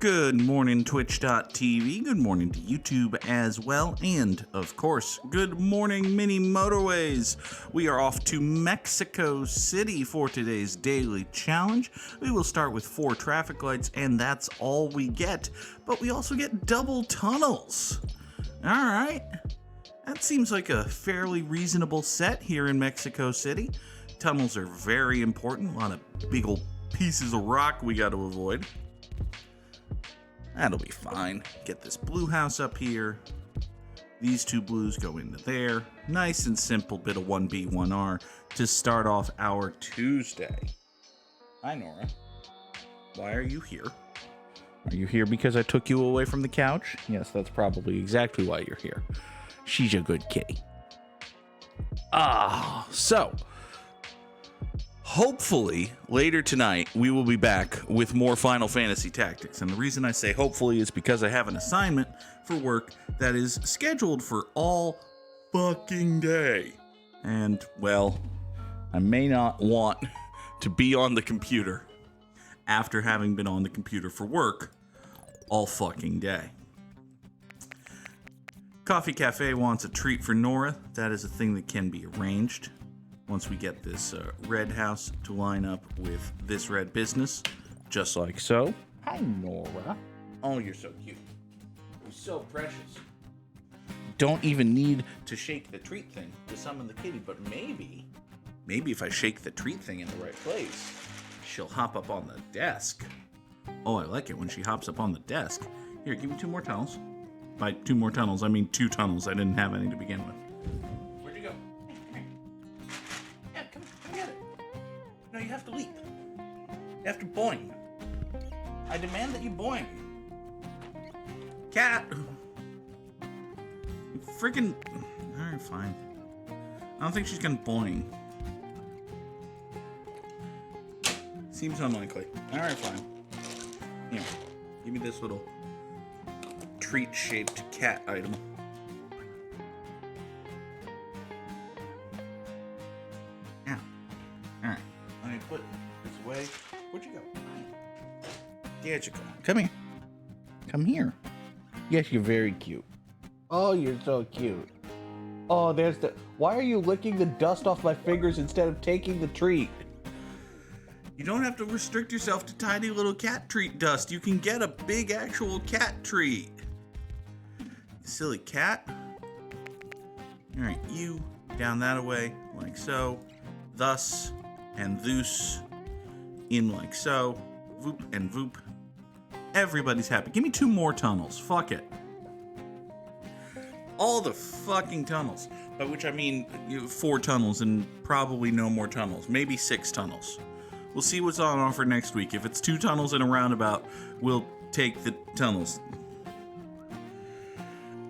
Good morning, Twitch.tv. Good morning to YouTube as well. And, of course, good morning, Mini Motorways. We are off to Mexico City for today's daily challenge. We will start with 4 traffic lights, and that's all we get. But we also get double tunnels. All right. That seems like a fairly reasonable set here in Mexico City. Tunnels are very important. A lot of big old pieces of rock we got to avoid. That'll be fine. Get this blue house up here. These 2 blues go into there. Nice and simple bit of 1B, 1R to start off our Tuesday. Hi, Nora. Why are you here? Are you here because I took you away from the couch? Yes, that's probably exactly why you're here. She's a good kitty. So hopefully, later tonight, we will be back with more Final Fantasy Tactics. And the reason I say hopefully is because I have an assignment for work that is scheduled for all fucking day. And, well, I may not want to be on the computer after having been on the computer for work all fucking day. Coffee Cafe wants a treat for Nora. That is a thing that can be arranged. Once we get this red house to line up with this red business, just like so. Hi, Nora. Oh, you're so cute. You're so precious. Don't even need to shake the treat thing to summon the kitty, but maybe if I shake the treat thing in the right place, she'll hop up on the desk. Oh, I like it when she hops up on the desk. Here, give me 2 more tunnels. By 2 more tunnels, I mean 2 tunnels. I didn't have any to begin with. No, you have to leap. You have to boing. I demand that you boing. Cat! You freaking... Alright, fine. I don't think she's gonna boing. Seems unlikely. Alright, fine. Here, give me this little treat-shaped cat item. Put this away. Where'd you go? There'd you go. Come here. Come here. Yes, you're very cute. Oh, you're so cute. Oh, there's the... Why are you licking the dust off my fingers instead of taking the treat? You don't have to restrict yourself to tiny little cat treat dust. You can get a big actual cat treat. Silly cat. Alright, you down that away, like so. Thus... and thus, in like so, voop and voop. Everybody's happy. Give me 2 more tunnels. Fuck it. All the fucking tunnels. By which I mean 4 tunnels and probably no more tunnels. Maybe 6 tunnels. We'll see what's on offer next week. If it's 2 tunnels and a roundabout, we'll take the tunnels.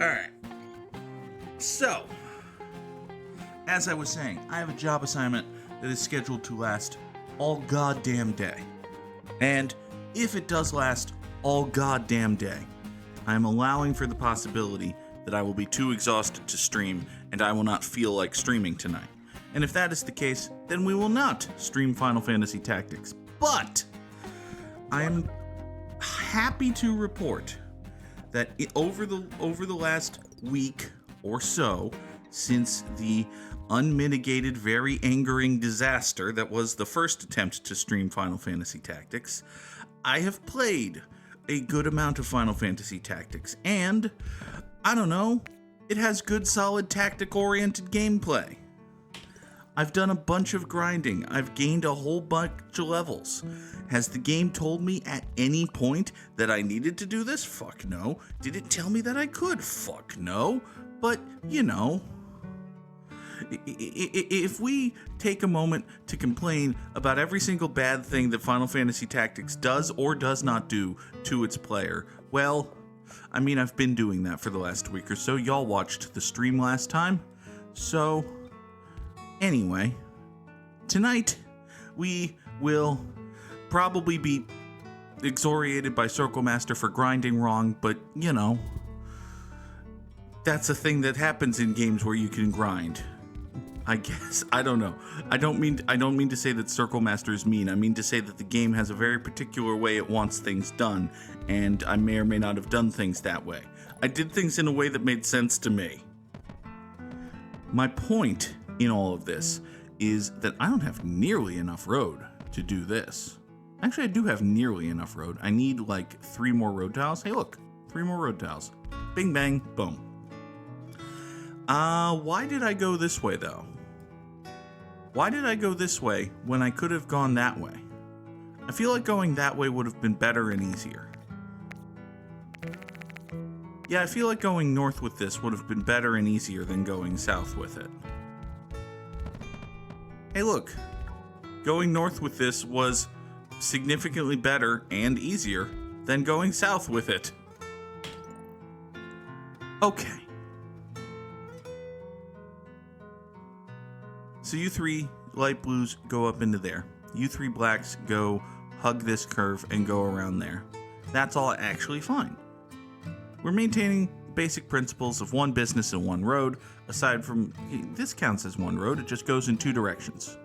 Alright. So, as I was saying, I have a job assignment that is scheduled to last all goddamn day. And if it does last all goddamn day, I'm allowing for the possibility that I will be too exhausted to stream and I will not feel like streaming tonight. And if that is the case, then we will not stream Final Fantasy Tactics. But I am happy to report that over the last week or so, since the unmitigated, very angering disaster that was the first attempt to stream Final Fantasy Tactics, I have played a good amount of Final Fantasy Tactics, and, I don't know, it has good, solid, tactic-oriented gameplay. I've done a bunch of grinding. I've gained a whole bunch of levels. Has the game told me at any point that I needed to do this? Fuck no. Did it tell me that I could? Fuck no. But, you know... If we take a moment to complain about every single bad thing that Final Fantasy Tactics does or does not do to its player, well, I mean, I've been doing that for the last week or so. Y'all watched the stream last time. So, anyway, tonight we will probably be excoriated by Circle Master for grinding wrong, but, you know, that's a thing that happens in games where you can grind. I guess. I don't know. I don't mean to say that Circle Master is mean. I mean to say that the game has a very particular way it wants things done, and I may or may not have done things that way. I did things in a way that made sense to me. My point in all of this is that I don't have nearly enough road to do this. Actually, I do have nearly enough road. I need like 3 more road tiles. Hey, look, 3 more road tiles. Bing, bang, boom. Why did I go this way, though? Why did I go this way when I could have gone that way? I feel like going that way would have been better and easier. Yeah, I feel like going north with this would have been better and easier than going south with it. Hey, look. Going north with this was significantly better and easier than going south with it. Okay. So you 3 light blues go up into there. You 3 blacks go hug this curve and go around there. That's all actually fine. We're maintaining basic principles of one business and one road. Aside from, this counts as one road, it just goes in 2 directions.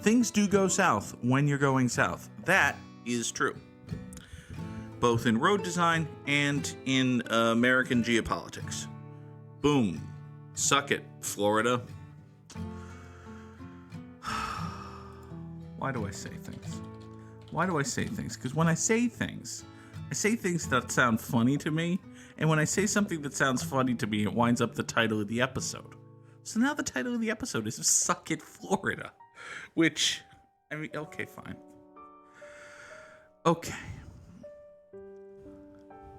Things do go south when you're going south. That is true. Both in road design and in American geopolitics. Boom. Suck it, Florida. Why do I say things? Why do I say things? Because when I say things that sound funny to me, and when I say something that sounds funny to me, it winds up the title of the episode. So now the title of the episode is Suck It, Florida. Which, I mean, okay, fine. Okay.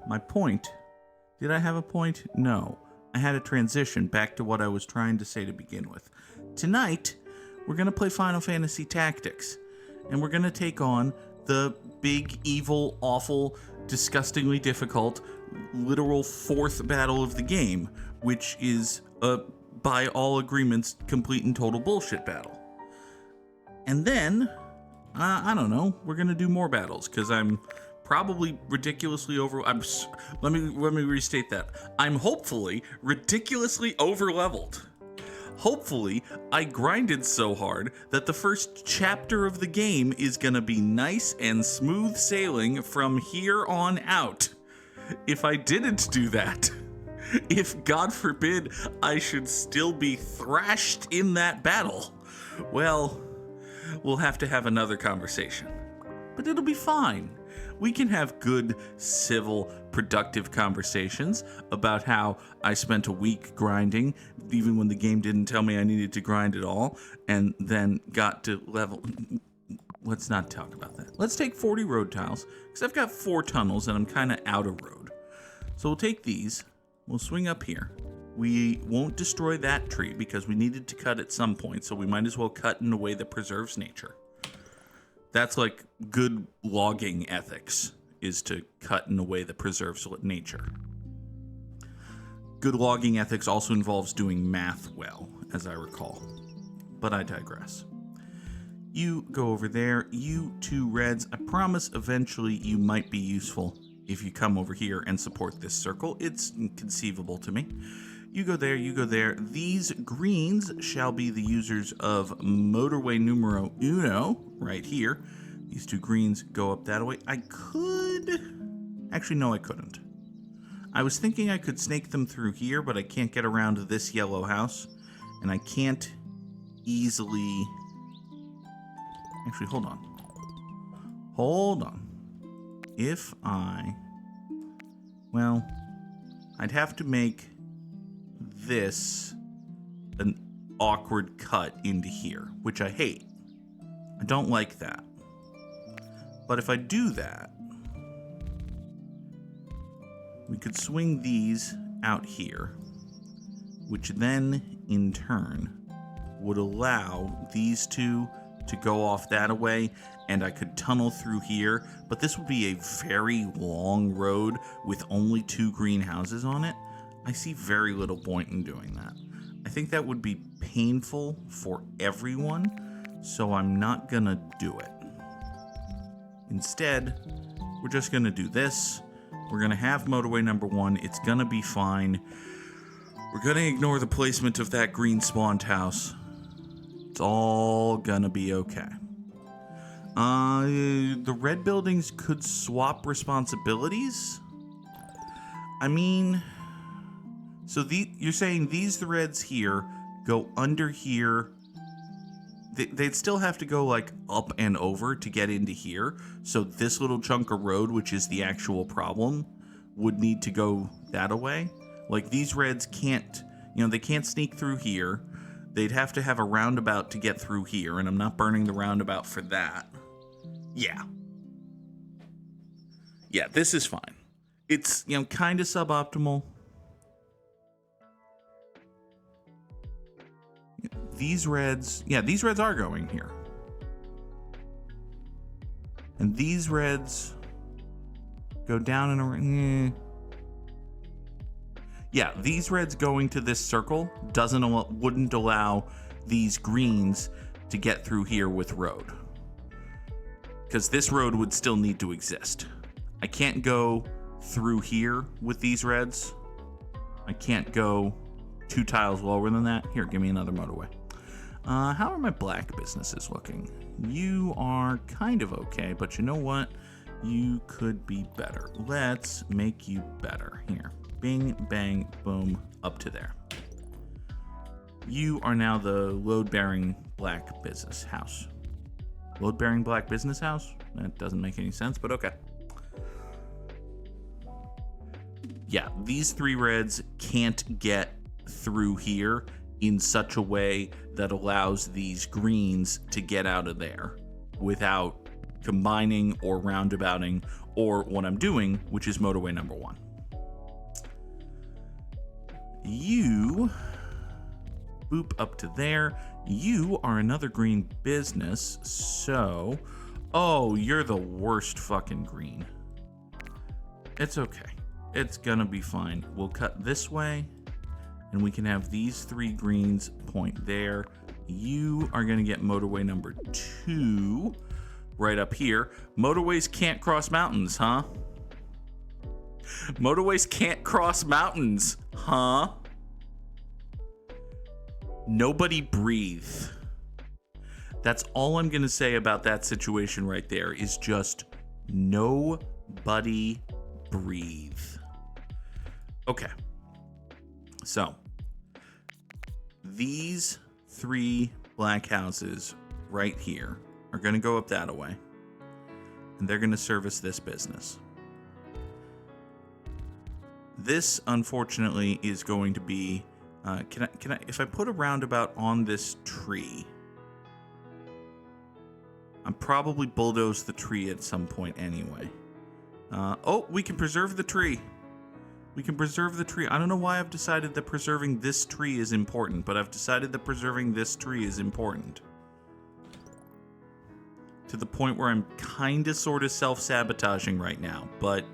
My point. Did I have a point? No. I had a transition back to what I was trying to say to begin with. Tonight, we're going to play Final Fantasy Tactics. And we're going to take on the big, evil, awful, disgustingly difficult, literal 4th battle of the game, which is a, by all agreements, complete and total bullshit battle. And then, I don't know, we're going to do more battles, because I'm probably ridiculously let me restate that. I'm hopefully ridiculously over-leveled. Hopefully, I grinded so hard that the first chapter of the game is gonna be nice and smooth sailing from here on out. If I didn't do that, if God forbid I should still be thrashed in that battle, well, we'll have to have another conversation. But it'll be fine. We can have good, civil, productive conversations about how I spent a week grinding, even when the game didn't tell me I needed to grind at all, and then got to level. Let's not talk about that. Let's take 40 road tiles, because I've got 4 tunnels and I'm kind of out of road. So we'll take these, we'll swing up here. We won't destroy that tree because we needed to cut at some point, so we might as well cut in a way that preserves nature. That's like good logging ethics, is to cut in a way that preserves nature. Good logging ethics also involves doing math well, as I recall. But I digress. You go over there, you 2 reds. I promise eventually you might be useful if you come over here and support this circle. It's inconceivable to me. You go there, you go there. These greens shall be the users of motorway numero uno, right here. These 2 greens go up that way. I could... Actually, no, I couldn't. I was thinking I could snake them through here, but I can't get around this yellow house. And I can't easily... Actually, hold on. Hold on. If I... Well, I'd have to make this an awkward cut into here, which I hate. I don't like that. But if I do that, we could swing these out here, which then, in turn, would allow these 2 to go off that way, and I could tunnel through here, but this would be a very long road with only 2 greenhouses on it. I see very little point in doing that. I think that would be painful for everyone, so I'm not gonna do it. Instead, we're just gonna do this. We're gonna have motorway number 1. It's gonna be fine. We're gonna ignore the placement of that green spawned house. It's all gonna be okay. The red buildings could swap responsibilities? I mean, so you're saying these threads here go under here. They'd still have to go like up and over to get into here. So this little chunk of road, which is the actual problem, would need to go that away. Like these reds can't, they can't sneak through here. They'd have to have a roundabout to get through here, and I'm not burning the roundabout for that. Yeah. Yeah, this is fine. It's, kind of suboptimal. These reds are going here. And these reds go down and around. Yeah, these reds going to this circle wouldn't allow these greens to get through here with road. Because this road would still need to exist. I can't go through here with these reds. I can't go 2 tiles lower than that. Here, give me another motorway. How are my black businesses looking? You are kind of okay, but you know what? You could be better. Let's make you better. Here. Bing, bang, boom, up to there. You are now the load-bearing black business house. Load-bearing black business house? That doesn't make any sense, but okay. Yeah, these 3 reds can't get through here in such a way that allows these greens to get out of there without combining or roundabouting or what I'm doing, which is motorway number 1. You boop up to there. You are another green business, so... Oh, you're the worst fucking green. It's okay. It's gonna be fine. We'll cut this way, and we can have these 3 greens point there. You are gonna get motorway number 2 right up here. Motorways can't cross mountains, huh? Motorways can't cross mountains, huh? Nobody breathe. That's all I'm gonna say about that situation right there is just nobody breathe. Okay. So, these 3 black houses right here are gonna go up that way, and they're gonna service this business. This, unfortunately, is going to be. Can I? If I put a roundabout on this tree, I'm probably bulldoze the tree at some point anyway. Oh, we can preserve the tree. We can preserve the tree. I don't know why I've decided that preserving this tree is important, but I've decided that preserving this tree is important. To the point where I'm kind of sort of self-sabotaging right now, but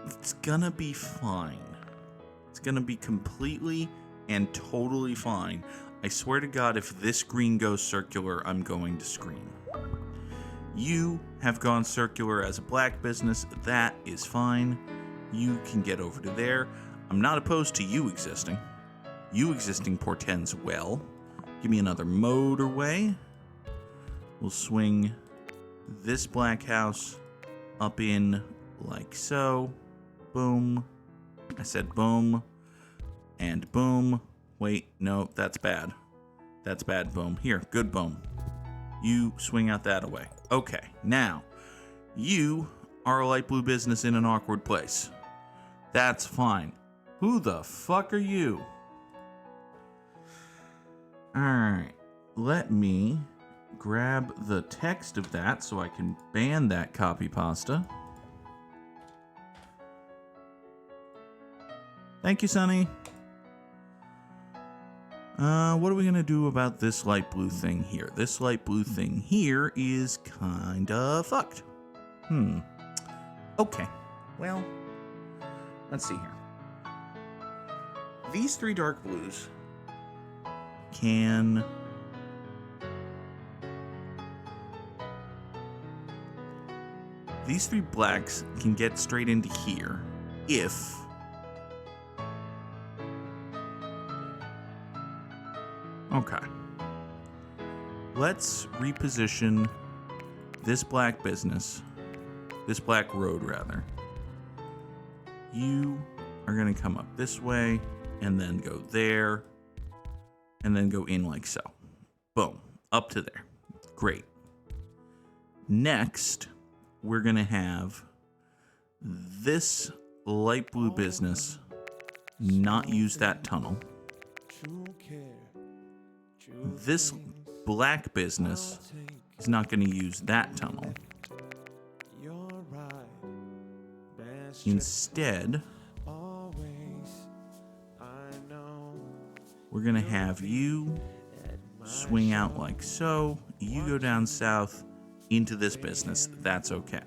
it's gonna be fine. It's gonna be completely and totally fine. I swear to God, if this green goes circular, I'm going to scream. You have gone circular as a black business. That is fine. You can get over to there. I'm not opposed to you existing. You existing portends well. Give me another motorway. We'll swing this black house up in like so. Boom. I said boom. And boom. Wait, no, that's bad. That's bad, boom. Here, good boom. You swing out that way. Okay, now, you are a light blue business in an awkward place. That's fine. Who the fuck are you? Alright, let me grab the text of that so I can ban that copy pasta. Thank you, Sonny. What are we gonna do about this light blue thing here? This light blue thing here is kinda fucked. Okay. Well, let's see here. These 3 dark blues can... These 3 blacks can get straight into here if... Okay. let's reposition this black road rather. You are going to come up this way and then go there and then go in like so. Boom, up to there. Great. Next, we're going to have this light blue business not use that tunnel. This black business is not going to use that tunnel. Instead, we're going to have you swing out like so. You go down south into this business. That's okay.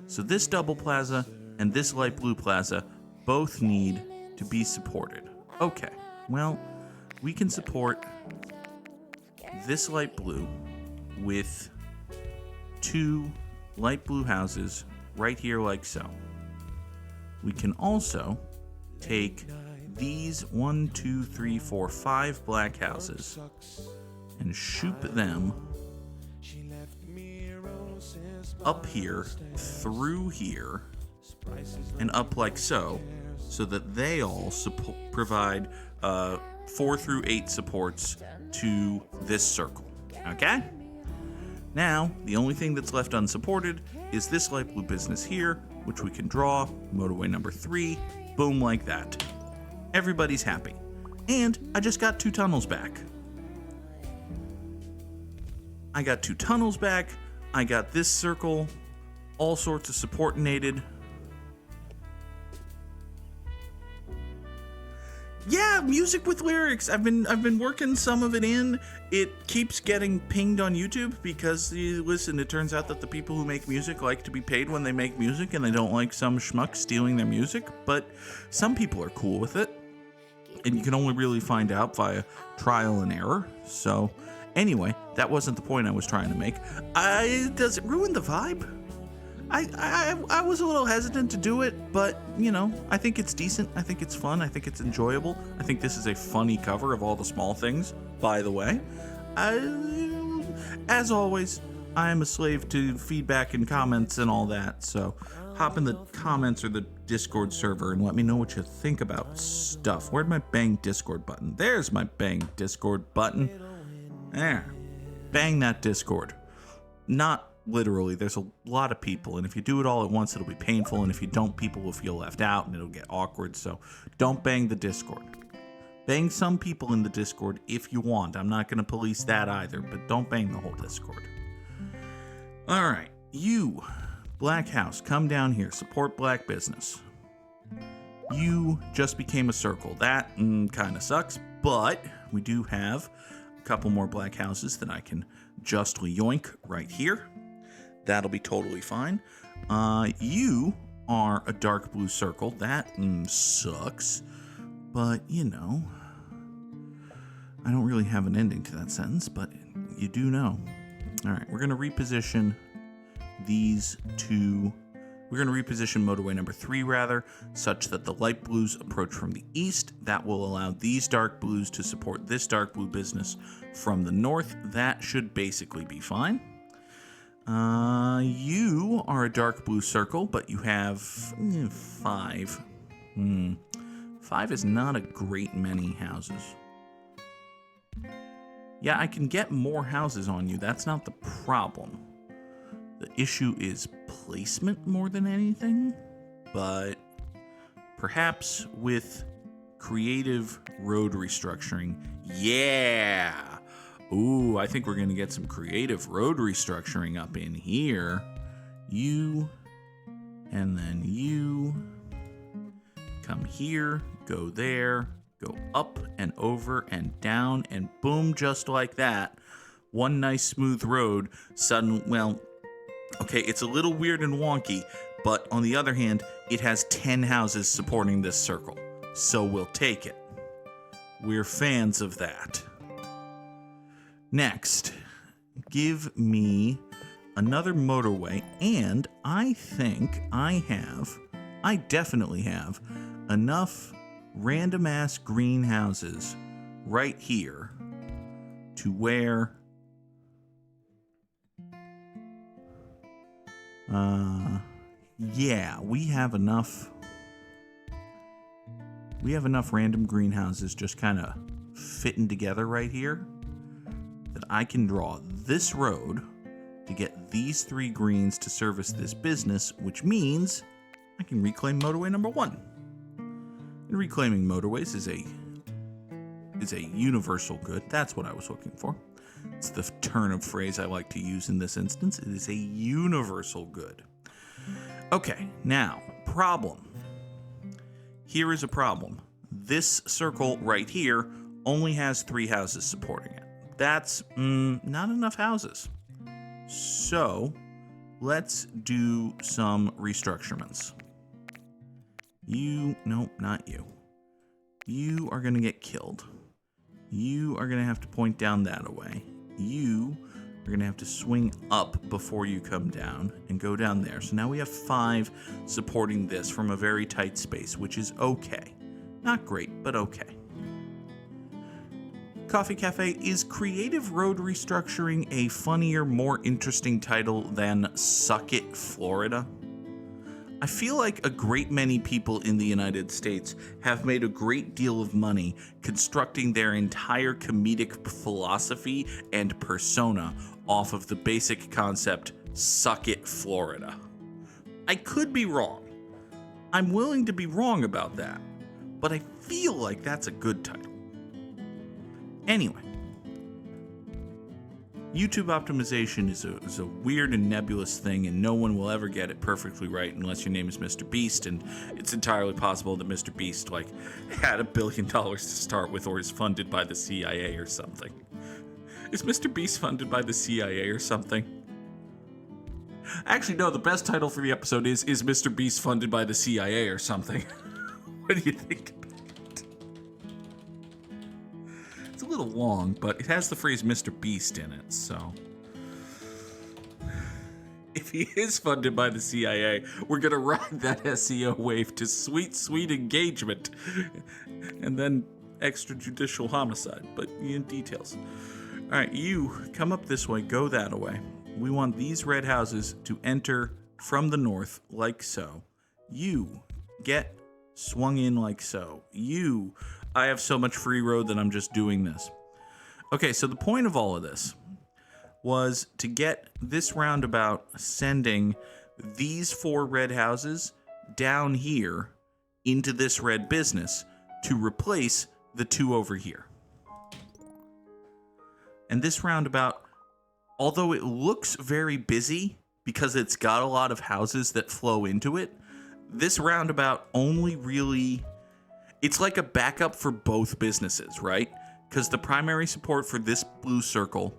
So this double plaza and this light blue plaza both need to be supported. Okay, well, we can support this light blue with 2 light blue houses right here like so. We can also take these 1, 2, 3, 4, 5 black houses and shoop them up here, through here, and up like so that they all provide 4 through 8 supports to this circle. Okay? Now, the only thing that's left unsupported is this light blue business here, which we can draw, motorway number 3, boom, like that. Everybody's happy. And I just got 2 tunnels back. I got 2 tunnels back. I got this circle, all sorts of supportinated. Yeah, music with lyrics. I've been working some of it in. It keeps getting pinged on YouTube because it turns out that the people who make music like to be paid when they make music and they don't like some schmuck stealing their music, but some people are cool with it. And you can only really find out via trial and error. So, anyway, that wasn't the point I was trying to make. Does it ruin the vibe? I was a little hesitant to do it, but, I think it's decent. I think it's fun. I think it's enjoyable. I think this is a funny cover of All the Small Things, by the way. As always, I am a slave to feedback and comments and all that, so hop in the comments or the Discord server and let me know what you think about stuff. Where'd my bang Discord button? There's my bang Discord button. There. Bang that Discord. Not literally, there's a lot of people, and if you do it all at once, it'll be painful, and if you don't, people will feel left out, and it'll get awkward, so don't bang the Discord. Bang some people in the Discord if you want. I'm not going to police that either, but don't bang the whole Discord. Alright, you, Black House, come down here, support black business. You just became a circle. That kind of sucks, but we do have a couple more black houses that I can justly yoink right here. That'll be totally fine. You are a dark blue circle. That sucks. But, I don't really have an ending to that sentence, but you do know. All right, we're going to reposition these 2. We're going to reposition motorway number 3, rather, such that the light blues approach from the east. That will allow these dark blues to support this dark blue business from the north. That should basically be fine. You are a dark blue circle, but you have 5. 5 is not a great many houses. Yeah, I can get more houses on you. That's not the problem. The issue is placement more than anything, but perhaps with creative road restructuring. Yeah! Ooh, I think we're going to get some creative road restructuring up in here. You, and then you. Come here, go there, go up and over and down, and boom, just like that. One nice smooth road, okay, it's a little weird and wonky, but on the other hand, it has 10 houses supporting this circle, so we'll take it. We're fans of that. Next, give me another motorway, and I think I definitely have enough random-ass green houses right here to where Yeah, we have enough. We have enough random greenhouses just kind of fitting together right here that I can draw this road to get these 3 greens to service this business, which means I can reclaim motorway number 1. And reclaiming motorways is a universal good. That's what I was looking for. It's the turn of phrase I like to use in this instance. It is a universal good. Okay, now, problem. Here is a problem. This circle right here only has 3 houses supporting it. That's not enough houses. So, let's do some restructurements. Nope, not you. You are going to get killed. You are going to have to point down that away. You are going to have to swing up before you come down and go down there. So now we have 5 supporting this from a very tight space, which is okay. Not great, but okay. Coffee Cafe, is Creative Road Restructuring a funnier, more interesting title than Suck It, Florida? I feel like a great many people in the United States have made a great deal of money constructing their entire comedic philosophy and persona off of the basic concept, Suck It, Florida. I could be wrong. I'm willing to be wrong about that, but I feel like that's a good title. Anyway, YouTube optimization is a weird and nebulous thing, and no one will ever get it perfectly right unless your name is Mr. Beast, and it's entirely possible that Mr. Beast, had $1 billion to start with or is funded by the CIA or something. Is Mr. Beast funded by the CIA or something? Actually, no, the best title for the episode is Mr. Beast funded by the CIA or something? What do you think? A little long, but it has the phrase Mr. Beast in it, so if he is funded by the CIA, we're gonna ride that SEO wave to sweet engagement and then extrajudicial homicide, but in details. All right, you come up this way, go that way. We want these red houses to enter from the north like so. You get swung in like so. I have so much free road that I'm just doing this. Okay, so the point of all of this was to get this roundabout sending these 4 red houses down here into this red business to replace the 2 over here. And this roundabout, although it looks very busy because it's got a lot of houses that flow into it, this roundabout only really... It's like a backup for both businesses, right? Because the primary support for this blue circle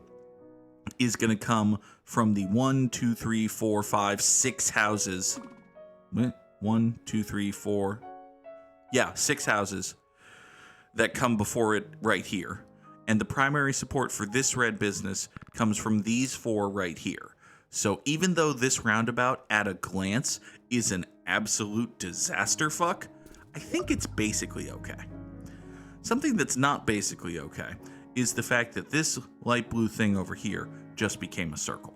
is going to come from the 1, 2, 3, 4, 5, 6 houses. 1, 2, 3, 4. Yeah, 6 houses that come before it right here. And the primary support for this red business comes from these 4 right here. So even though this roundabout at a glance is an absolute disaster fuck, I think it's basically okay. Something that's not basically okay is the fact that this light blue thing over here just became a circle.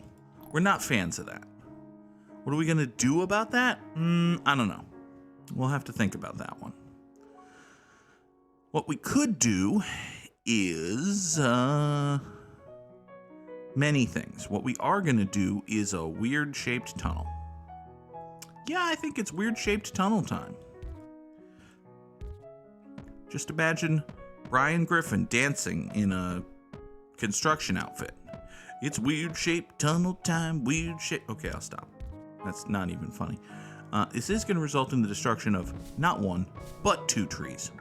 We're not fans of that. What are we going to do about that? I don't know. We'll have to think about that one. What we could do is many things. What we are going to do is a weird-shaped tunnel. Yeah, I think it's weird-shaped tunnel time. Just imagine Brian Griffin dancing in a construction outfit. It's weird-shaped tunnel time, weird shape... Okay, I'll stop. That's not even funny. This is going to result in the destruction of not 1, but 2 trees.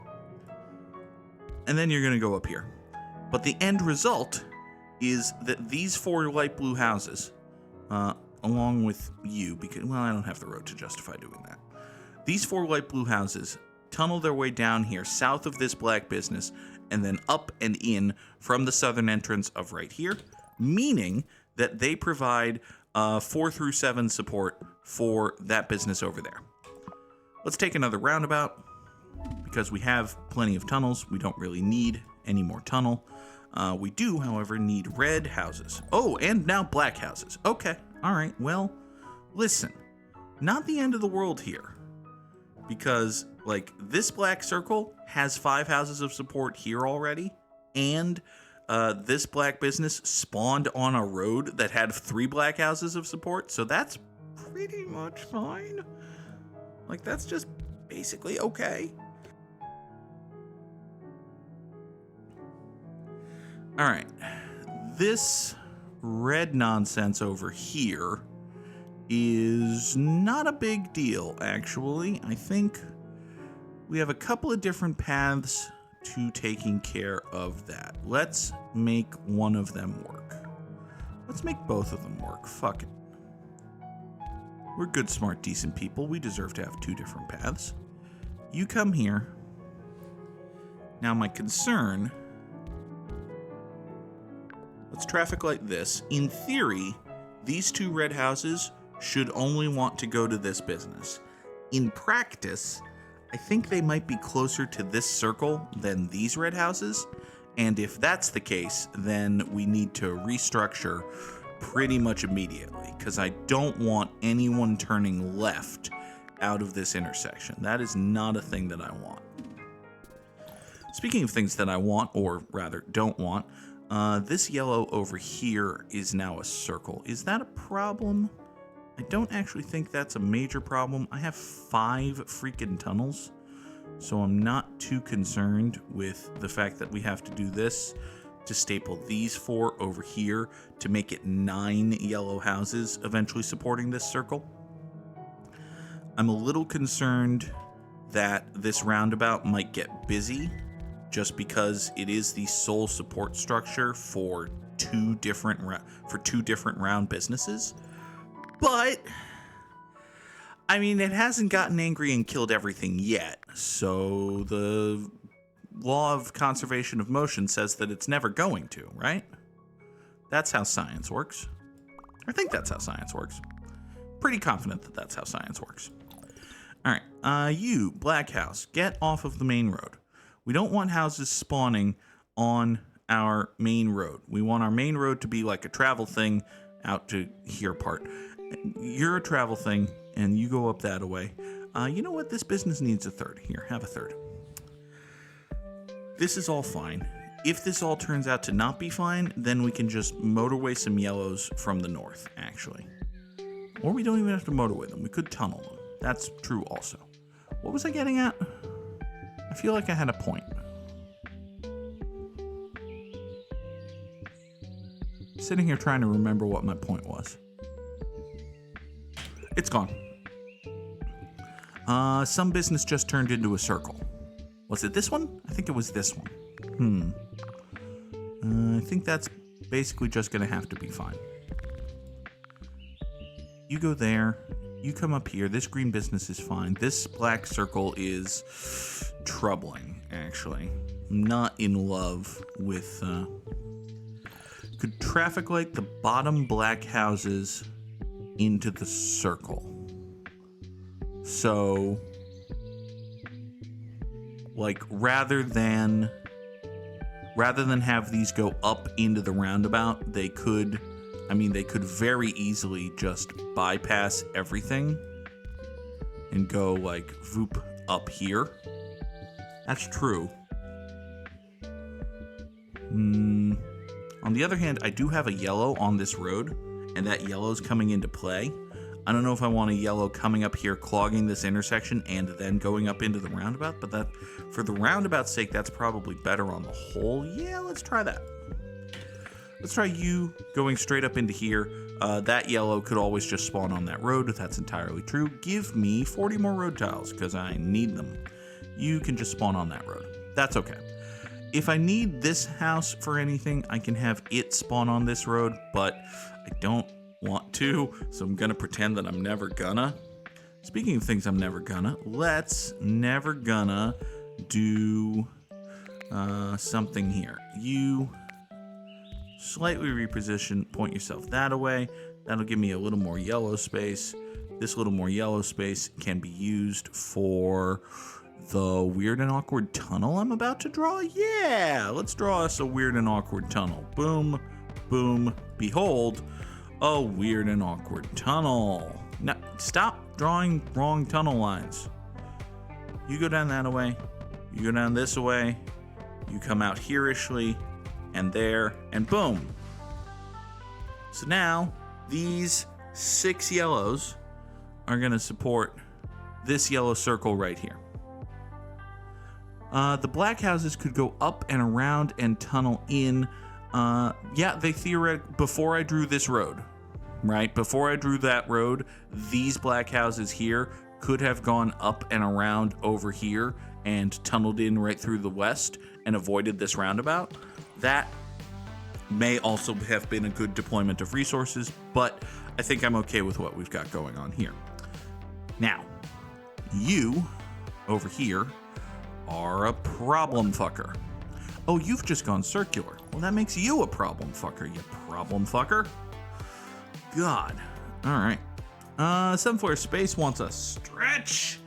And then you're going to go up here. But the end result is that these 4 light blue houses, along with you, because, well, I don't have the road to justify doing that. These 4 light blue houses tunnel their way down here south of this black business and then up and in from the southern entrance of right here, meaning that they provide 4 through 7 support for that business over there. Let's take another roundabout because we have plenty of tunnels. We don't really need any more tunnel. We do, however, need red houses. Oh, and now black houses. Okay, all right, well, listen, not the end of the world here. Because, like, this black circle has 5 houses of support here already, and this black business spawned on a road that had 3 black houses of support, so that's pretty much fine. Like, that's just basically okay. Alright, this red nonsense over here is not a big deal, actually. I think we have a couple of different paths to taking care of that. Let's make one of them work. Let's make both of them work. Fuck it. We're good, smart, decent people. We deserve to have 2 different paths. You come here. Now my concern... Let's traffic light this. In theory, these 2 red houses should only want to go to this business. In practice, I think they might be closer to this circle than these red houses, and if that's the case, then we need to restructure pretty much immediately, because I don't want anyone turning left out of this intersection. That is not a thing that I want. Speaking of things that I want, or rather don't want, this yellow over here is now a circle. Is that a problem? I don't actually think that's a major problem. I have 5 freaking tunnels, so I'm not too concerned with the fact that we have to do this to staple these 4 over here to make it 9 yellow houses eventually supporting this circle. I'm a little concerned that this roundabout might get busy just because it is the sole support structure for 2 different round businesses. But, I mean, it hasn't gotten angry and killed everything yet, so the law of conservation of motion says that it's never going to, right? That's how science works. I think that's how science works. Pretty confident that that's how science works. All right, you, Black House, get off of the main road. We don't want houses spawning on our main road. We want our main road to be like a travel thing out to here part. You're a travel thing, and you go up that away. You know what? This business needs a 3rd. Here, have a 3rd. This is all fine. If this all turns out to not be fine, then we can just motorway some yellows from the north, actually. Or we don't even have to motorway them. We could tunnel them. That's true also. What was I getting at? I feel like I had a point. Sitting here trying to remember what my point was. It's gone. Some business just turned into a circle. Was it this one? I think it was this one. I think that's basically just gonna have to be fine. You go there. You come up here. This green business is fine. This black circle is troubling, actually. I'm not in love with... Could traffic light the bottom black houses into the circle. So, like, rather than have these go up into the roundabout, they could very easily just bypass everything and go, like, voop up here. That's true. On the other hand, I do have a yellow on this road, and that yellow's coming into play. I don't know if I want a yellow coming up here, clogging this intersection, and then going up into the roundabout, but that, for the roundabout's sake, that's probably better on the whole. Yeah, let's try that. Let's try you going straight up into here. That yellow could always just spawn on that road, if that's entirely true. Give me 40 more road tiles, because I need them. You can just spawn on that road. That's okay. If I need this house for anything, I can have it spawn on this road, but I don't want to, so I'm gonna pretend that I'm never gonna. Speaking of things I'm never gonna, let's never gonna do something here. You slightly reposition, point yourself that away. That'll give me a little more yellow space. This little more yellow space can be used for the weird and awkward tunnel I'm about to draw. Yeah, let's draw us a weird and awkward tunnel. Boom, boom, behold, a weird and awkward tunnel. No, stop drawing wrong tunnel lines. You go down that way, you go down this way, you come out here-ishly, and there, and boom. So now, these 6 yellows are going to support this yellow circle right here. The black houses could go up and around and tunnel in. Yeah, they theoretically, before I drew this road, right? Before I drew that road, these black houses here could have gone up and around over here and tunneled in right through the west and avoided this roundabout. That may also have been a good deployment of resources, but I think I'm okay with what we've got going on here. Now, you over here are a problem fucker. Oh, you've just gone circular. Well, that makes you a problem fucker, you problem fucker. God. All right. Sunflare Space wants a stretch,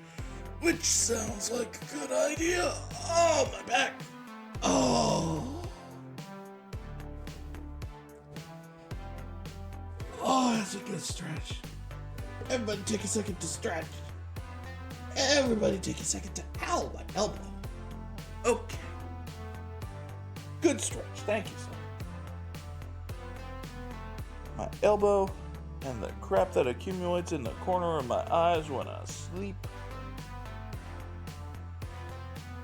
which sounds like a good idea. Oh, my back. Oh. Oh, that's a good stretch. Everybody take a second to stretch. Everybody take a second to... Ow, my elbow. Okay. Good stretch. Thank you, sir. My elbow and the crap that accumulates in the corner of my eyes when I sleep.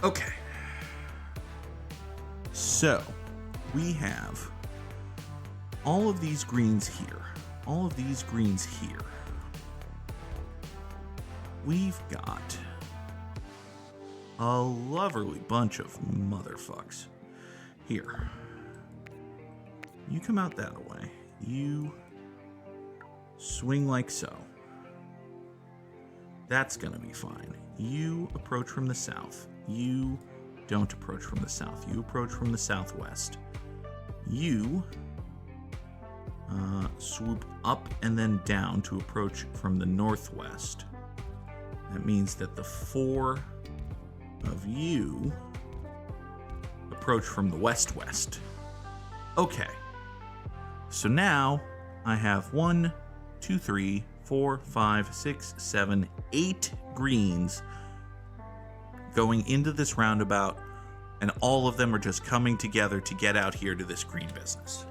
Okay. So, we have all of these greens here. All of these greens here. We've got a lovely bunch of motherfucks. Here. You come out that way. You swing like so. That's gonna be fine. You approach from the south. You don't approach from the south. You approach from the southwest. You swoop up and then down to approach from the northwest. That means that the 4 of you approach from the west-west. Okay. So now I have 1, 2, 3, 4, 5, 6, 7, 8 greens going into this roundabout, and all of them are just coming together to get out here to this green business.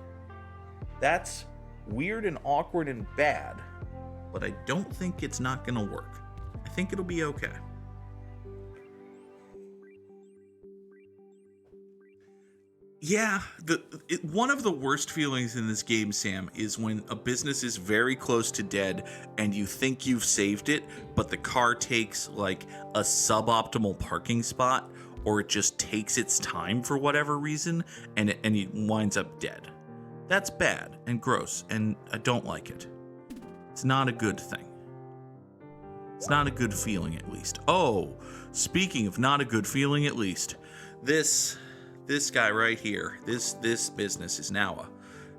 That's weird and awkward and bad, but I don't think it's not gonna work. I think it'll be okay. Yeah, one of the worst feelings in this game, Sam, is when a business is very close to dead and you think you've saved it, but the car takes like a suboptimal parking spot, or it just takes its time for whatever reason, and it winds up dead. That's bad and gross, and I don't like it. It's not a good thing. It's not a good feeling, at least. Oh, speaking of not a good feeling, at least, this guy right here, this business is now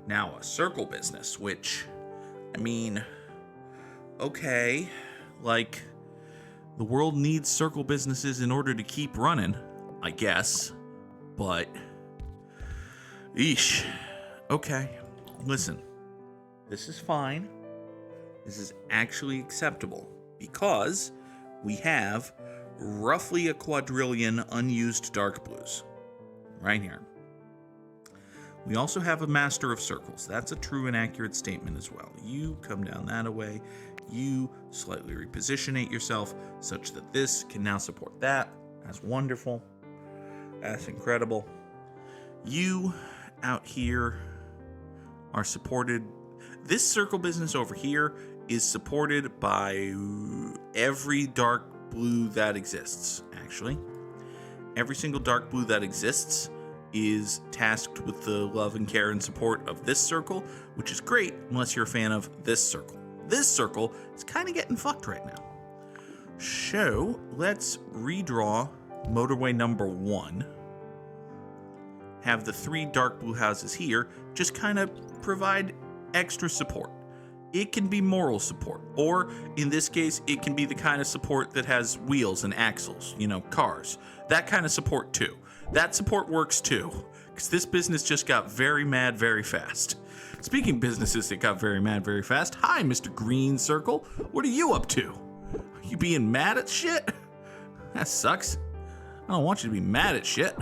a circle business, which, I mean, okay, like, the world needs circle businesses in order to keep running, I guess, but, eesh. Okay, listen, this is fine. This is actually acceptable, because we have roughly a quadrillion unused dark blues. Right here. We also have a master of circles. That's a true and accurate statement as well. You come down that way. You slightly repositionate yourself such that this can now support that. That's wonderful. That's incredible. You out here are supported. This circle business over here is supported by every dark blue that exists, actually. Every single dark blue that exists is tasked with the love and care and support of this circle, which is great unless you're a fan of this circle. This circle is kind of getting fucked right now. So let's redraw motorway number 1. Have the 3 dark blue houses here just kind of provide extra support. It can be moral support, or in this case, it can be the kind of support that has wheels and axles, cars. That kind of support too. That support works too, because this business just got very mad very fast. Speaking businesses that got very mad very fast. Hi, Mr. Green Circle. What are you up to? Are you being mad at shit? That sucks. I don't want you to be mad at shit.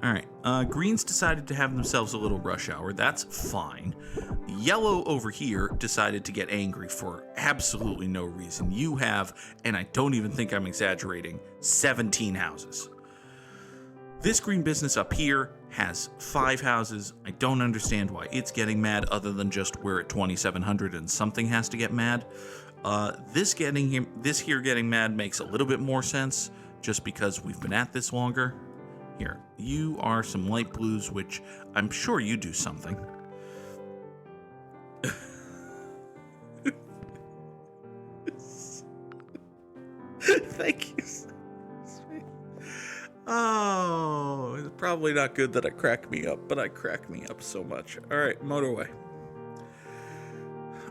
Alright, Greens decided to have themselves a little rush hour. That's fine. Yellow over here decided to get angry for absolutely no reason. You have, and I don't even think I'm exaggerating, 17 houses. This green business up here has 5 houses. I don't understand why it's getting mad other than just we're at 2,700 and something has to get mad. This here getting mad makes a little bit more sense just because we've been at this longer. Here, you are some light blues, which I'm sure you do something. Thank you. Oh, it's probably not good that I crack me up, but I crack me up so much. All right, motorway.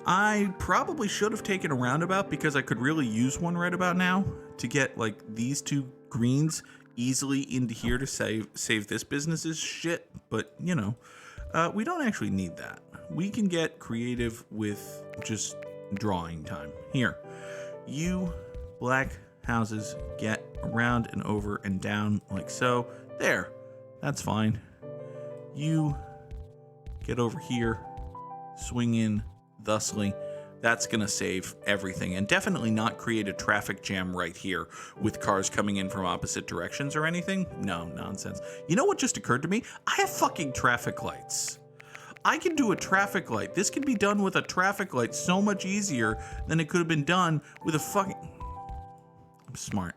I probably should have taken a roundabout because I could really use one right about now to get like these 2 greens easily into here to save this business's shit, but you know, we don't actually need that. We can get creative with just drawing time. Here, you black houses get around and over and down like so. There, that's fine. You get over here, swing in thusly. That's gonna save everything and definitely not create a traffic jam right here with cars coming in from opposite directions or anything. No, nonsense. You know what just occurred to me? I have fucking traffic lights. I can do a traffic light. This can be done with a traffic light so much easier than it could have been done with a fucking... I'm smart.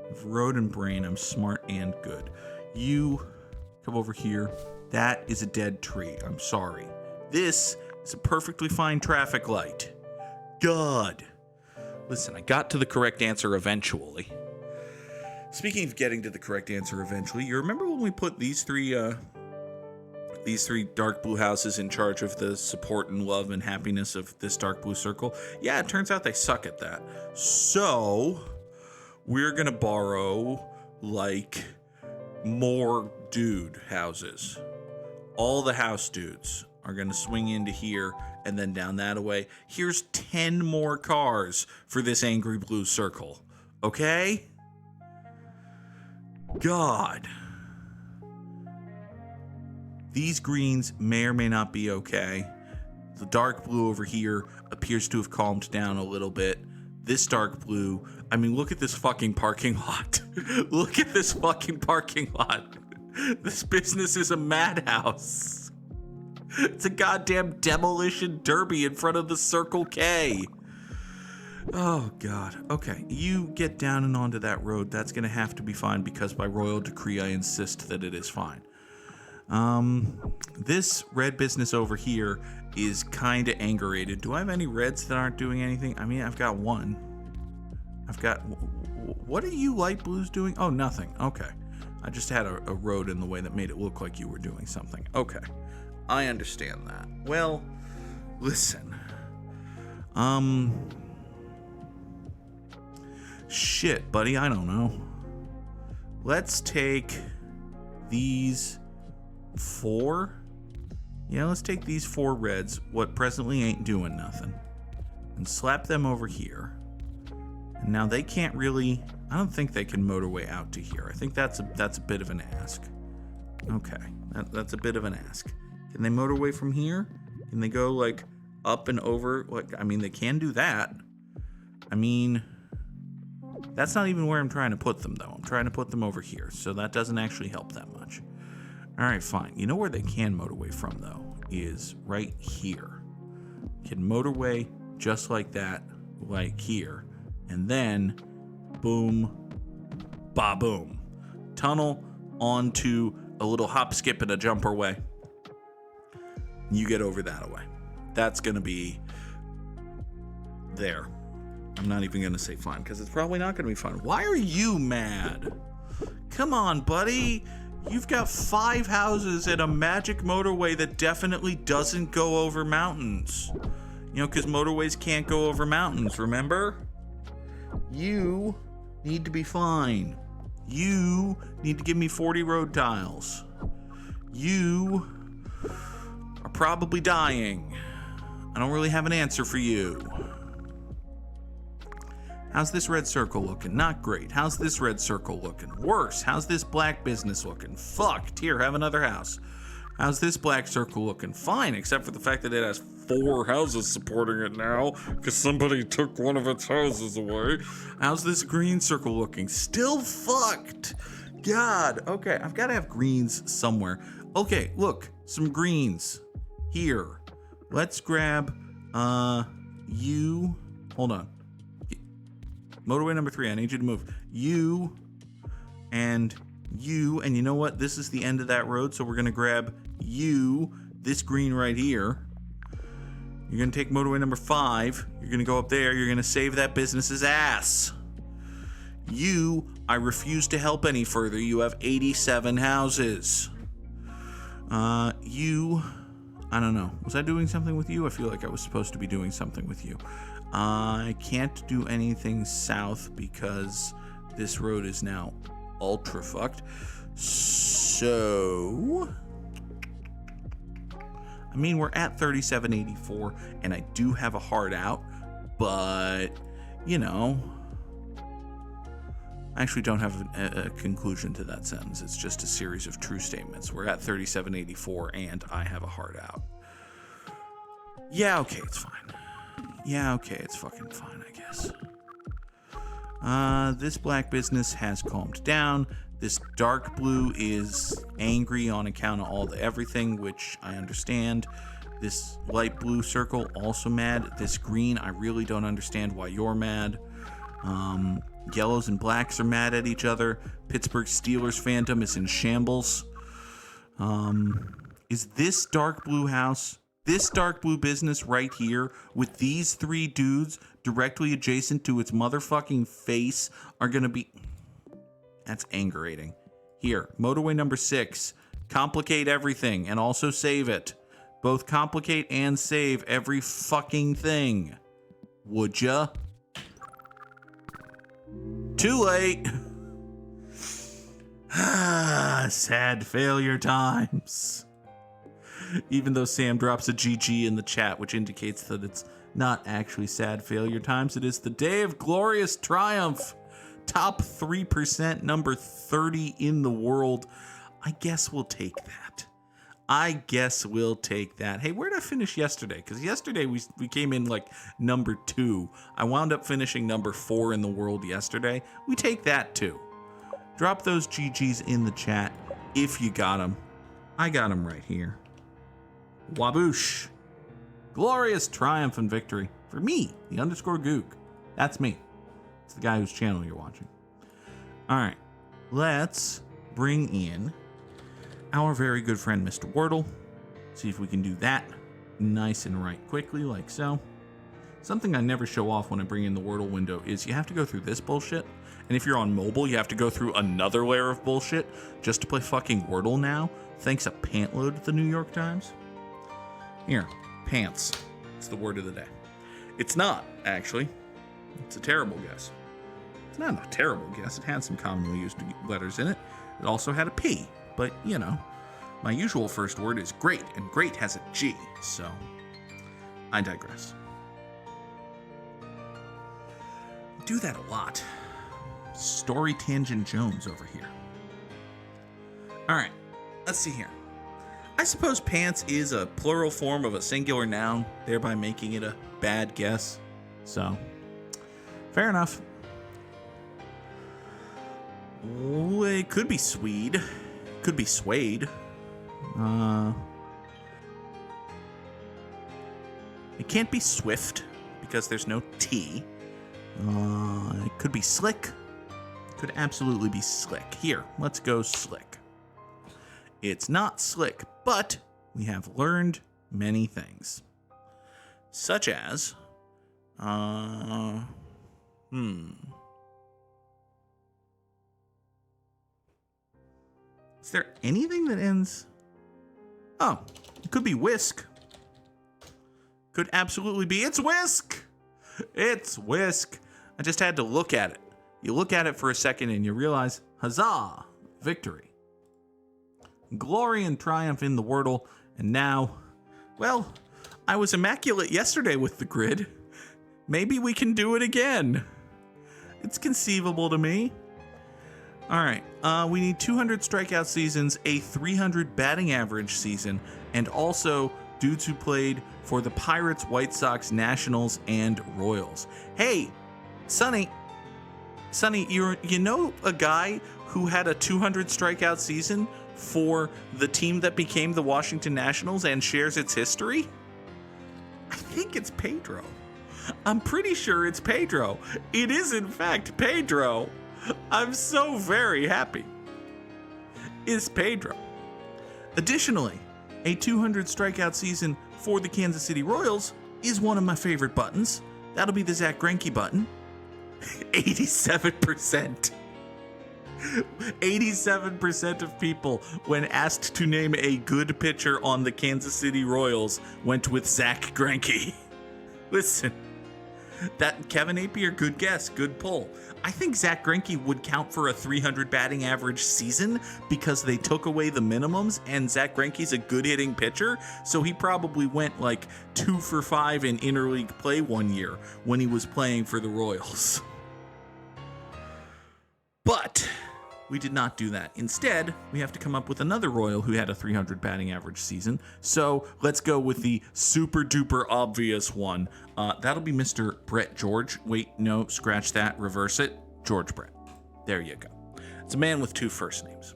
I've road and brain. I'm smart and good. You come over here. That is a dead tree. I'm sorry. This is a perfectly fine traffic light. God. Listen, I got to the correct answer eventually. Speaking of getting to the correct answer eventually, you remember when we put these three dark blue houses in charge of the support and love and happiness of this dark blue circle? Yeah, it turns out they suck at that. So we're gonna borrow like more dude houses. All the house dudes are gonna swing into here and then down that way. Here's 10 more cars for this angry blue circle. Okay? God. These greens may or may not be okay. The dark blue over here appears to have calmed down a little bit. This dark blue, I mean, look at this fucking parking lot. Look at this fucking parking lot. This business is a madhouse. It's a goddamn demolition derby in front of the Circle K. Oh, God. Okay, you get down and onto that road. That's going to have to be fine because by royal decree, I insist that it is fine. This red business over here is kind of angerated. Do I have any reds that aren't doing anything? I mean, I've got one. What are you light blues doing? Oh, nothing. Okay. I just had a road in the way that made it look like you were doing something. Okay. I understand that. Well, listen. Shit, buddy, I don't know. Let's take these 4. Yeah, let's take these 4 reds, what presently ain't doing nothing, and slap them over here. And now they can't really, I don't think they can motorway out to here. I think that's a bit of an ask. Okay, that's a bit of an ask. Can they motorway from here? Can they go like up and over? Like, I mean, they can do that. I mean, that's not even where I'm trying to put them though. I'm trying to put them over here, so that doesn't actually help that much. All right, fine. You know where they can motorway from though is right here. Can motorway just like that, like here, and then boom, ba boom, tunnel onto a little hop, skip, and a jumper way. You get over that way. That's gonna be there. I'm not even gonna say fun because it's probably not gonna be fun. Why are you mad? Come on, buddy. You've got 5 houses and a magic motorway that definitely doesn't go over mountains. You know, because motorways can't go over mountains, remember? You need to be fine. You need to give me 40 road tiles. You are probably dying. I don't really have an answer for you. How's this red circle looking? Not great. How's this red circle looking? Worse. How's this black business looking? Fucked. Here, have another house. How's this black circle looking? Fine, except for the fact that it has 4 houses supporting it now because somebody took one of its houses away. How's this green circle looking? Still fucked. God. Okay, I've got to have greens somewhere. Okay, look, some greens here. Let's grab you. Hold on. Motorway number 3, I need you to move. You, and you know what? This is the end of that road, so we're going to grab you, this green right here. You're going to take motorway number 5. You're going to go up there. You're going to save that business's ass. You, I refuse to help any further. You have 87 houses. You, I don't know. Was I doing something with you? I feel like I was supposed to be doing something with you. I can't do anything south because this road is now ultra fucked. So, I mean, we're at 3784 and I do have a hard out, but, you know, I actually don't have a conclusion to that sentence. It's just a series of true statements. We're at 3784 and I have a hard out. Yeah, okay, it's fine. Yeah, okay, it's fucking fine, I guess. This black business has calmed down. This dark blue is angry on account of all the everything, which I understand. This light blue circle, also mad. This green, I really don't understand why you're mad. Yellows and blacks are mad at each other. Pittsburgh Steelers fandom is in shambles. Is this dark blue house, this dark blue business right here with these 3 dudes directly adjacent to its motherfucking face are gonna be... That's angerating. Here, motorway number 6. Complicate everything and also save it. Both complicate and save every fucking thing. Would ya? Too late. Sad failure times. Even though Sam drops a GG in the chat, which indicates that it's not actually sad failure times, it is the day of glorious triumph. Top 3%, number 30 in the world. I guess we'll take that. I guess we'll take that. Hey, where did I finish yesterday? Because yesterday we came in like number 2. I wound up finishing number 4 in the world yesterday. We take that too. Drop those GGs in the chat if you got them. I got them right here. Waboosh. Glorious triumph and victory. For me, the _Goog. That's me. It's the guy whose channel you're watching. Alright. Let's bring in our very good friend, Mr. Wordle. See if we can do that nice and right quickly, like so. Something I never show off when I bring in the Wordle window is you have to go through this bullshit. And if you're on mobile, you have to go through another layer of bullshit just to play fucking Wordle now. Thanks a pantload at the New York Times. Here, pants. It's the word of the day. It's not, actually. It's a terrible guess. It's not a terrible guess. It had some commonly used letters in it. It also had a P. But, you know, my usual first word is great, and great has a G, so I digress. Do that a lot. Story Tangent Jones over here. Alright, let's see here. I suppose pants is a plural form of a singular noun, thereby making it a bad guess. So, fair enough. It could be Swede. Could be suede. It can't be swift because there's no T. It could be slick. Could absolutely be slick. Here, let's go slick. It's not slick, but we have learned many things. Such as, Is there anything that ends? Oh, it could be whisk. Could absolutely be. It's whisk. It's whisk. I just had to look at it. You look at it for a second and you realize, huzzah, victory. Glory and triumph in the Wordle, And now, well, I was immaculate yesterday with the grid. Maybe we can do it again. It's conceivable to me. All right, we need 200 strikeout seasons, a 300 batting average season, and also dudes who played for the Pirates, White Sox, Nationals, and Royals. Hey, Sonny, you know a guy who had a 200 strikeout season for the team that became the Washington Nationals and shares its history? I think it's Pedro. I'm pretty sure it's Pedro. It is, in fact, Pedro. I'm so very happy. It's Pedro. Additionally, a 200 strikeout season for the Kansas City Royals is one of my favorite buttons. That'll be the Zach Greinke button. 87%. 87% of people, when asked to name a good pitcher on the Kansas City Royals, went with Zach Greinke. Listen, that Kevin Napier, good guess, good pull. I think Zach Greinke would count for a 300 batting average season because they took away the minimums, and Zach Greinke's a good hitting pitcher, so he probably went like 2 for 5 in interleague play one year when he was playing for the Royals. But we did not do that. Instead, we have to come up with another Royal who had a 300 batting average season. So let's go with the super duper obvious one. That'll be Mr. Brett George. Wait, no, scratch that, reverse it. George Brett. There you go. It's a man with 2 first names.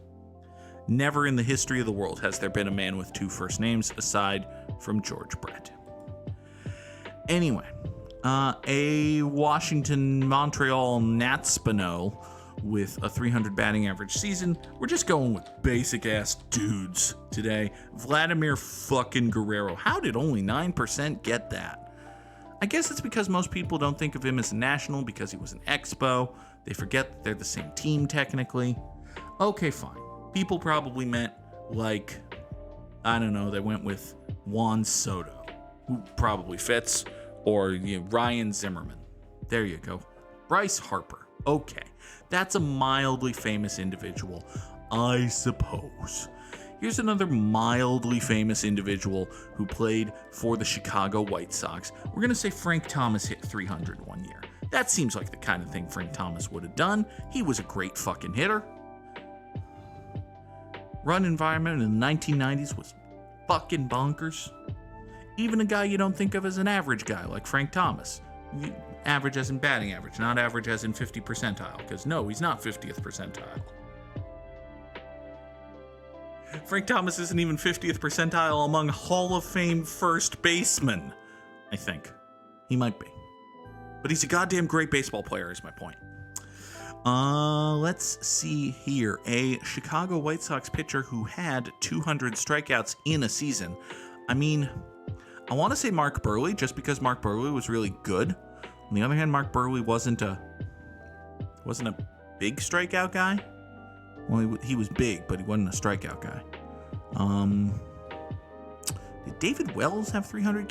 Never in the history of the world has there been a man with 2 first names aside from George Brett. Anyway, a Washington Montreal Natspano with a 300 batting average season. We're just going with basic ass dudes today. Vladimir fucking Guerrero. How did only 9% get that? I guess it's because most people don't think of him as a national because he was an Expo. They forget that they're the same team technically. Okay, fine. People probably meant like, I don't know, they went with Juan Soto, who probably fits, or Ryan Zimmerman. There you go. Bryce Harper. Okay. That's a mildly famous individual, I suppose. Here's another mildly famous individual who played for the Chicago White Sox. We're going to say Frank Thomas hit 300 one year. That seems like the kind of thing Frank Thomas would have done. He was a great fucking hitter. Run environment in the 1990s was fucking bonkers. Even a guy you don't think of as an average guy like Frank Thomas. Average as in batting average, not average as in 50 percentile, because no, he's not 50th percentile. Frank Thomas isn't even 50th percentile among Hall of Fame first basemen, I think. He might be. But he's a goddamn great baseball player, is my point. Let's see here. A Chicago White Sox pitcher who had 200 strikeouts in a season. I mean, I want to say Mark Buehrle, just because Mark Buehrle was really good. On the other hand, Mark Buehrle wasn't a big strikeout guy. Well, he was big, but he wasn't a strikeout guy. Did David Wells have 200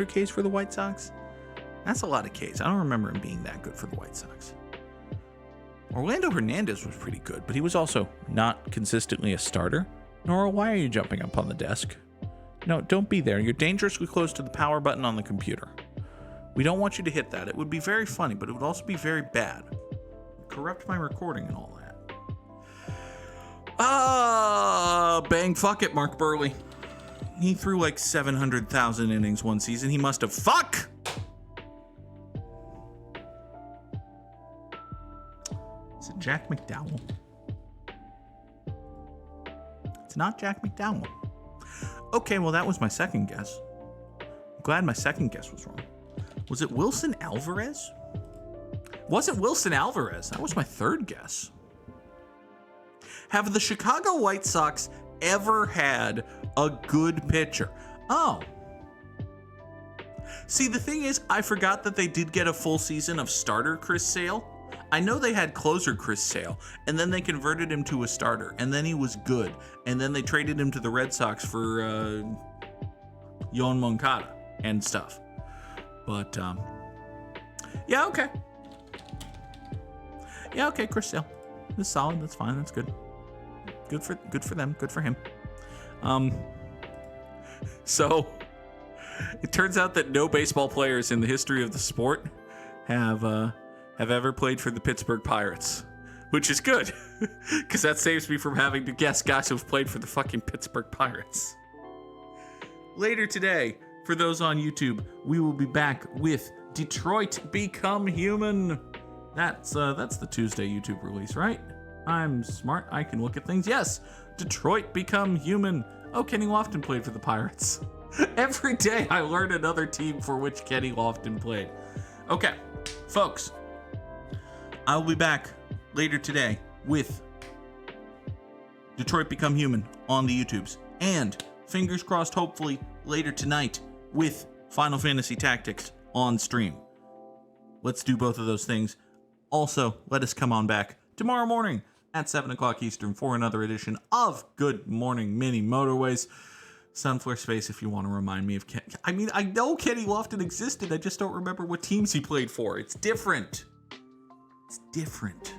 Ks for the White Sox? That's a lot of Ks. I don't remember him being that good for the White Sox. Orlando Hernandez was pretty good, but he was also not consistently a starter. Nora, why are you jumping up on the desk? No, don't be there. You're dangerously close to the power button on the computer. We don't want you to hit that. It would be very funny, but it would also be very bad. Corrupt my recording and all that. Bang, fuck it, Mark Buehrle. He threw like 700,000 innings one season. He must have... Fuck! Is it Jack McDowell? It's not Jack McDowell. Okay, well, that was my second guess. I'm glad my second guess was wrong. Was it Wilson Alvarez? Wasn't Wilson Alvarez. That was my third guess. Have the Chicago White Sox ever had a good pitcher? Oh. See, the thing is, I forgot that they did get a full season of starter Chris Sale. I know they had closer Chris Sale, and then they converted him to a starter, and then he was good, and then they traded him to the Red Sox for Yoan Moncada and stuff. But, yeah, okay. Yeah, okay, Chris Sale. That's solid, that's fine, that's good. Good for them, good for him. So it turns out that no baseball players in the history of the sport have ever played for the Pittsburgh Pirates, which is good because that saves me from having to guess guys who've played for the fucking Pittsburgh Pirates. Later today, for those on YouTube, we will be back with Detroit Become Human. That's the Tuesday YouTube release, right? I'm smart. I can look at things. Yes, Detroit Become Human. Oh, Kenny Lofton played for the Pirates. Every day I learn another team for which Kenny Lofton played. Okay, folks, I will be back later today with Detroit Become Human on the YouTubes. And, fingers crossed, hopefully, later tonight with Final Fantasy Tactics on stream. Let's do both of those things. Also, let us come on back tomorrow morning at 7 o'clock Eastern for another edition of Good Morning Mini Motorways. Sunflare Space, if you want to remind me of I know Kenny Lofton existed, I just don't remember what teams he played for. It's different. It's different.